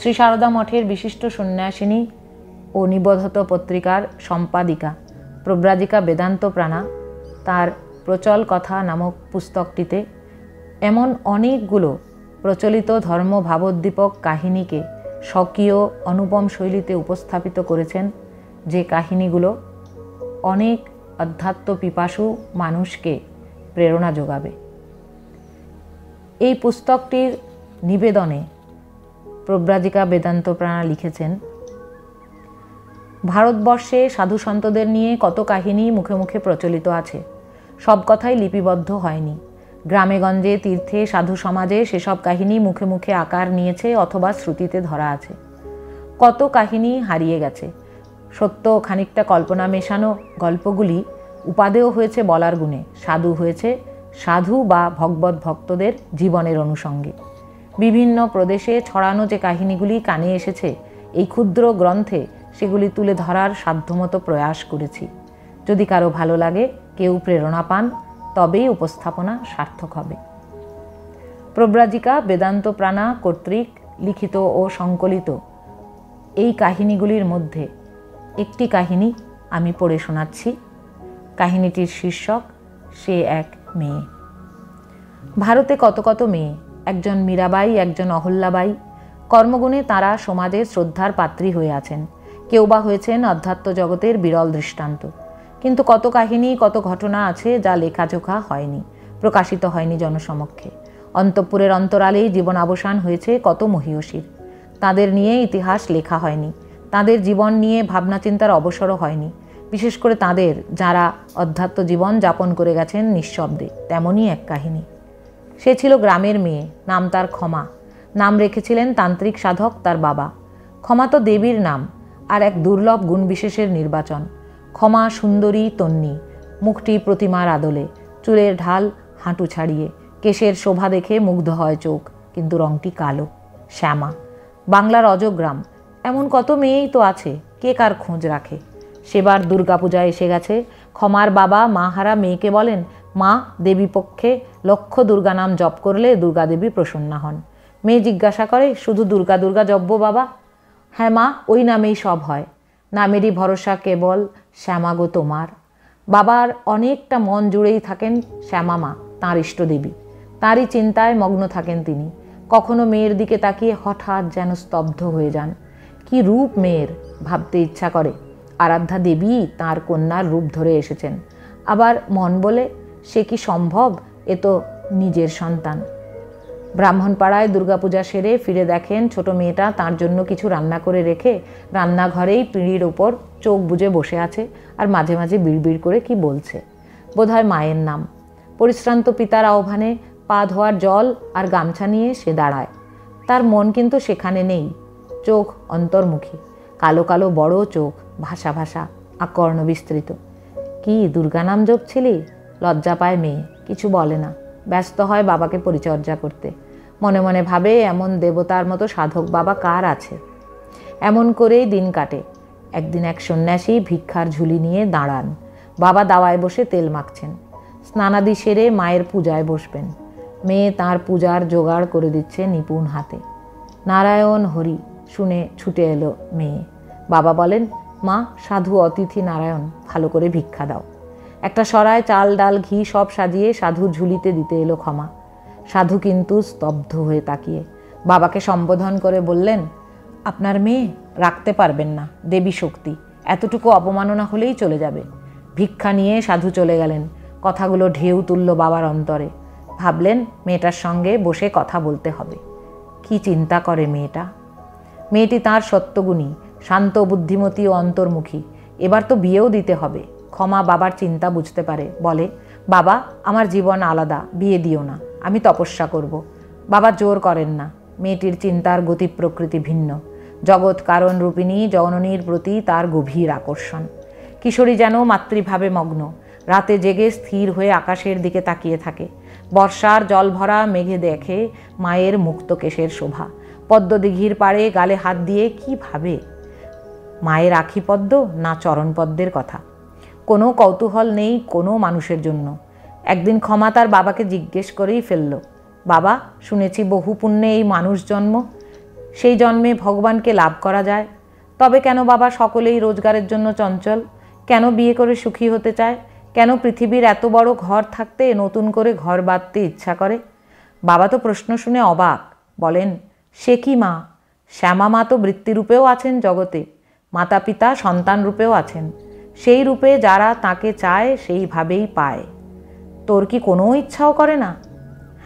শ্রী সারদা মঠের বিশিষ্ট সন্ন্যাসিনী ও নিবোধত পত্রিকার সম্পাদিকা প্রব্রাজিকা বেদান্ত প্রাণা তার প্রচল কথা নামক পুস্তকটিতে এমন অনেকগুলো প্রচলিত ধর্ম ভাবোদ্দীপক কাহিনীকে স্বকীয় অনুপম শৈলীতে উপস্থাপিত করেছেন, যে কাহিনীগুলো অনেক অধ্যাত্ম পিপাসু মানুষকে প্রেরণা যোগাবে। এই পুস্তকটির নিবেদনে প্রব্রাজিকা বেদান্ত প্রাণা লিখেছেন, ভারতবর্ষে সাধু সন্তদের নিয়ে কত কাহিনী মুখে মুখে প্রচলিত আছে, সব কথাই লিপিবদ্ধ হয়নি। গ্রামেগঞ্জে তীর্থে সাধু সমাজে সেসব কাহিনী মুখে মুখে আকার নিয়েছে অথবা শ্রুতিতে ধরা আছে। কত কাহিনী হারিয়ে গেছে। সত্য খানিকটা কল্পনা মেশানো গল্পগুলি উপাদেয় হয়েছে বলার গুণে, সাধু হয়েছে সাধু বা ভগবত ভক্তদের জীবনের অনুষঙ্গে। বিভিন্ন প্রদেশে ছড়ানো যে কাহিনীগুলি কানে এসেছে, এই ক্ষুদ্র গ্রন্থে সেগুলি তুলে ধরার সাধ্যমতো প্রয়াস করেছি। যদি কারো ভালো লাগে, কেউ প্রেরণা পান, তবেই উপস্থাপনা সার্থক হবে। প্রব্রাজিকা বেদান্ত প্রাণা কর্তৃক লিখিত ও সংকলিত এই কাহিনীগুলির মধ্যে একটি কাহিনী আমি পড়ে শোনাচ্ছি। কাহিনীটির শীর্ষক সে এক মেয়ে। ভারতে কত কত মেয়ে, একজন মীরাবাই, একজন অহল্যাবাই। কর্মগুণে তাঁরা সমাজের শ্রদ্ধার পাত্রী হয়ে আছেন, কেউ বা হয়েছেন অধ্যাত্ম জগতের বিরল দৃষ্টান্ত। কিন্তু কত কাহিনী, কত ঘটনা আছে যা লেখাজোখা হয়নি, প্রকাশিত হয়নি জনসমক্ষে। অন্তঃপুরের অন্তরালেই জীবনাবসান হয়েছে কত মহীয়সীর। তাদের নিয়ে ইতিহাস লেখা হয়নি, তাদের জীবন নিয়ে ভাবনা চিন্তার অবসরও হয়নি, বিশেষ করে তাদের যারা অধ্যাত্ম জীবন যাপন করে গেছেন নিঃশব্দে। তেমনই এক কাহিনী। সে ছিল গ্রামের মেয়ে, নাম তার ক্ষমা। নাম রেখেছিলেন তান্ত্রিক সাধক তার বাবা। ক্ষমা তো দেবীর নাম, আর এক দুর্লভ গুণ বিশেষের নির্বাচন। ক্ষমা সুন্দরী তন্নি, মুখটি প্রতিমার আদলে, চুলের ঢাল হাঁটু ছাড়িয়ে, কেশের শোভা দেখে মুগ্ধ হয় চোখ, কিন্তু রংটি কালো। শ্যামা, বাংলার অজগ্রাম। এমন কত মেয়েই তো আছে, কে কার খোঁজ রাখে। সেবার দুর্গাপূজা এসে গেছে। ক্ষমার বাবা মাহারা মেয়েকে বলেন, মা, দেবী পক্ষে লক্ষ দুর্গা নাম জপ করলে দুর্গা দেবী প্রসন্না হন। মেয়ে জিজ্ঞাসা করে, শুধু দুর্গা দুর্গা জপব বাবা? হ্যাঁ মা, ওই নামেই সব হয়। নামেরই ভরসা কেবল শ্যামা গো তোমার। বাবার অনেকটা মন জুড়েই থাকেন শ্যামা মা, তাঁর ইষ্টদেবী। তাঁরই চিন্তায় মগ্ন থাকেন তিনি। কখনো মেয়ের দিকে তাকিয়ে হঠাৎ যেন স্তব্ধ হয়ে যান। কি রূপ মেয়ের, ভাবতে ইচ্ছা করে আরাধ্যা দেবী তাঁর কন্যার রূপ ধরে এসেছেন। আবার মন বলে, সে কি সম্ভব, এ তো নিজের সন্তান। ব্রাহ্মণপাড়ায় দুর্গাপূজা সেরে ফিরে দেখেন ছোট মেয়েটা তার জন্য কিছু রান্না করে রেখে রান্নাঘরেই পিঁড়ির ওপর চোখ বুজে বসে আছে, আর মাঝে মাঝে বিড়বিড় করে কি বলছে। বোধহয় মায়ের নাম। পরিশ্রান্ত পিতার আহ্বানে পা ধোয়ার জল আর গামছা নিয়ে সে দাঁড়ায়। তার মন কিন্তু সেখানে নেই। চোখ অন্তর্মুখী, কালো কালো বড় চোখ, ভাষা ভাষা, আকর্ণ বিস্তৃত। কি দুর্গা নাম জপছিলি? লজ্জা পায় মেয়ে, কিছু বলে না। ব্যস্ত হয় বাবাকে পরিচর্যা করতে। মনে মনে ভাবে, এমন দেবতার মতো সাধক বাবা কার আছে। এমন করেই দিন কাটে। একদিন এক সন্ন্যাসী ভিক্ষার ঝুলি নিয়ে দাঁড়ান। বাবা দাওয়ায় বসে তেল মাখছেন। স্নানাদি সেরে মায়ের পূজায় বসবেন। মেয়ে তাঁর পূজার জোগাড় করে দিচ্ছে নিপুণ হাতে। নারায়ণ হরি শুনে ছুটে এলো মেয়ে। বাবা বলেন, মা, সাধু অতিথি নারায়ণ, ভালো করে ভিক্ষা দাও। একটা সরায় চাল ডাল ঘি সব সাজিয়ে সাধুর ঝুলিতে দিতে এলো ক্ষমা। সাধু কিন্তু স্তব্ধ হয়ে তাকিয়ে বাবাকে সম্বোধন করে বললেন, আপনার মেয়ে রাখতে পারবেন না, দেবী শক্তি, এতটুকু অপমাননা হলেই চলে যাবে। ভিক্ষা নিয়ে সাধু চলে গেলেন। কথাগুলো ঢেউ তুলল বাবার অন্তরে। ভাবলেন, মেয়েটার সঙ্গে বসে কথা বলতে হবে। কি চিন্তা করে মেয়েটা। মেয়েটি তাঁর সত্যগুণী, শান্ত, বুদ্ধিমতী ও অন্তর্মুখী। এবার তো বিয়েও দিতে হবে। ক্ষমা বাবার চিন্তা বুঝতে পারে, বলে, বাবা, আমার জীবন আলাদা, বিয়ে দিও না, আমি তপস্যা করব। বাবা জোর করেন না। মেয়েটির চিন্তার গতি প্রকৃতি ভিন্ন। জগৎ কারণ রূপিণী জননীর প্রতি তার গভীর আকর্ষণ। কিশোরী যেন মাতৃভাবে মগ্ন। রাতে জেগে স্থির হয়ে আকাশের দিকে তাকিয়ে থাকে। বর্ষার জল ভরা মেঘে দেখে মায়ের মুক্ত কেশের শোভা। পদ্মদিঘির পাড়ে গালে হাত দিয়ে কি ভাবে, মায়ের আখি পদ্ম না চরণ পদ্মের কথা। কোনো কৌতূহল নেই কোনো মানুষের জন্য। একদিন ক্ষমা তার বাবাকে জিজ্ঞেস করেই ফেলল, বাবা, শুনেছি বহু পুণ্যে এই মানুষ জন্ম, সেই জন্মে ভগবানকে লাভ করা যায়। তবে কেন বাবা সকলেই রোজগারের জন্য চঞ্চল? কেন বিয়ে করে সুখী হতে চায়? কেন পৃথিবীর এত বড় ঘর থাকতে নতুন করে ঘর বাঁধতে ইচ্ছা করে? বাবা তো প্রশ্ন শুনে অবাক, বলেন, সে কি মা? শ্যামা মা তো বৃত্তিরূপেও আছেন জগতে, মাতা পিতা সন্তান রূপেও আছেন। সেই রূপে যারা তাকে চায় সেইভাবেই পায়। তোর কি কোনো ইচ্ছাও করে না?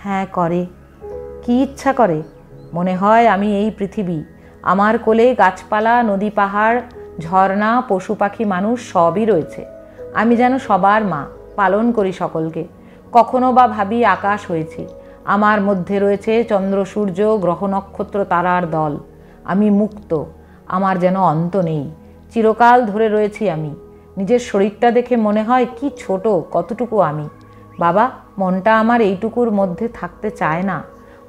হ্যাঁ করে। কি ইচ্ছা করে? মনে হয় আমি এই পৃথিবী, আমার কোলে গাছপালা, নদী, পাহাড়, ঝর্ণা, পশু পাখি, মানুষ সবই রয়েছে। আমি যেন সবার মা, পালন করি সকলকে। কখনো বা ভাবি আকাশ হয়েছি, আমার মধ্যে রয়েছে চন্দ্র, সূর্য, গ্রহ, নক্ষত্র, তারার দল। আমি মুক্ত, আমার যেন অন্ত নেই। চিরকাল ধরে রয়েছি আমি। নিজের শরীরটা দেখে মনে হয় কি ছোট, কতটুকু আমি। বাবা, মনটা আমার এইটুকুর মধ্যে থাকতে চায় না।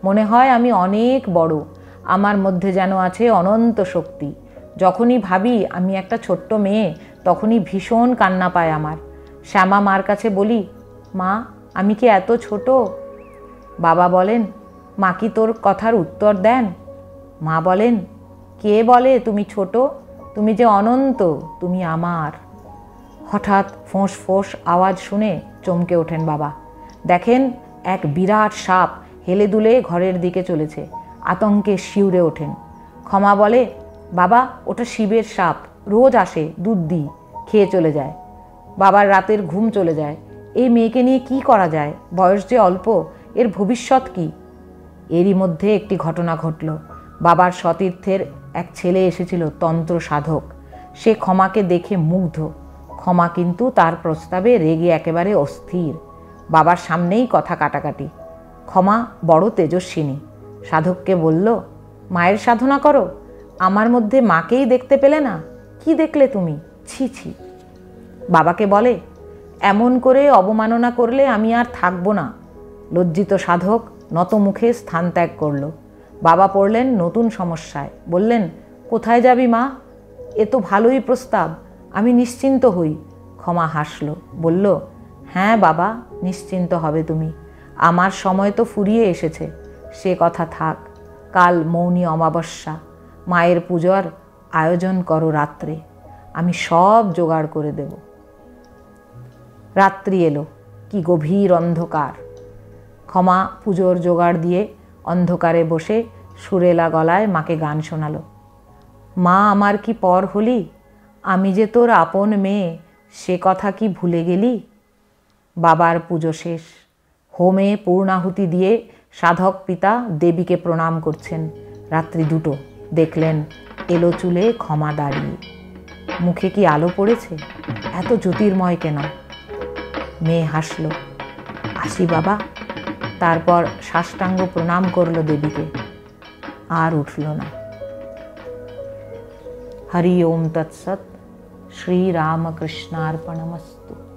মনে হয় আমি অনেক বড়, আমার মধ্যে যেন আছে অনন্ত শক্তি। যখনই ভাবি আমি একটা ছোট্ট মেয়ে, তখনই ভীষণ কান্না পায় আমার। শ্যামা মার কাছে বলি, মা, আমি কি এত ছোট? বাবা বলেন, মা কি তোর কথার উত্তর দেন? মা বলেন, কে বলে তুমি ছোট? তুমি যে অনন্ত, তুমি আমার। হঠাৎ ফোঁস ফোঁস আওয়াজ শুনে চমকে ওঠেন বাবা। দেখেন এক বিরাট সাপ হেলে দুলে ঘরের দিকে চলেছে। আতঙ্কে শিউরে ওঠেন। ক্ষমা বলে, বাবা, ওটা শিবের সাপ, রোজ আসে, দুধ দিই, খেয়ে চলে যায়। বাবার রাতের ঘুম চলে যায়। এই মেয়েকে নিয়ে কি করা যায়? বয়স যে অল্প, এর ভবিষ্যৎ কি? এরই মধ্যে একটি ঘটনা ঘটল। বাবার সতীর্থের এক ছেলে এসেছিল, তন্ত্র সাধক। সে ক্ষমাকে দেখে মুগ্ধ। ক্ষমা কিন্তু তার প্রস্তাবে রেগে একেবারে অস্থির। বাবার সামনেই কথা কাটাকাটি। ক্ষমা বড় তেজস্বিনী। সাধককে বলল, মায়ের সাধনা করো, আমার মধ্যে মাকেই দেখতে পেলে না? কি দেখলে তুমি? ছি ছি। বাবাকে বলে, এমন করে অবমাননা করলে আমি আর থাকবো না। লজ্জিত সাধক নত মুখে স্থান ত্যাগ করল। বাবা পড়লেন নতুন সমস্যায়। বললেন, কোথায় যাবি মা? এ তো ভালোই প্রস্তাব, আমি নিশ্চিন্ত হই। ক্ষমা হাসল, বলল, হ্যাঁ বাবা, নিশ্চিন্ত হবে তুমি। আমার সময় তো ফুরিয়ে এসেছে। সে কথা থাক। কাল মৌনী অমাবস্যা, মায়ের পূজার আয়োজন করো রাত্রে, আমি সব জোগাড় করে দেব। রাত্রি এলো, কি গভীর অন্ধকার। ক্ষমা পুজোর জোগাড় দিয়ে অন্ধকারে বসে সুরেলা গলায় মাকে গান শোনালো। মা, আমার কি পর হলি? আমি যে তোর আপন মেয়ে, সে কথা কি ভুলে গেলি? বাবার পুজো শেষ। হোমে পূর্ণাহুতি দিয়ে সাধক পিতা দেবীকে প্রণাম করছেন। রাত্রি 2টো। দেখলেন এলো চুলে ক্ষমা দাঁড়িয়ে। মুখে কি আলো পড়েছে? এত জ্যোতির্ময় কেন? মেয়ে হাসল। আসি বাবা। তারপর সাষ্টাঙ্গ প্রণাম করলো দেবীকে, আর উঠল না। হরি ওম তৎসৎ। শ্রী রামকৃষ্ণার্পণমস্তু।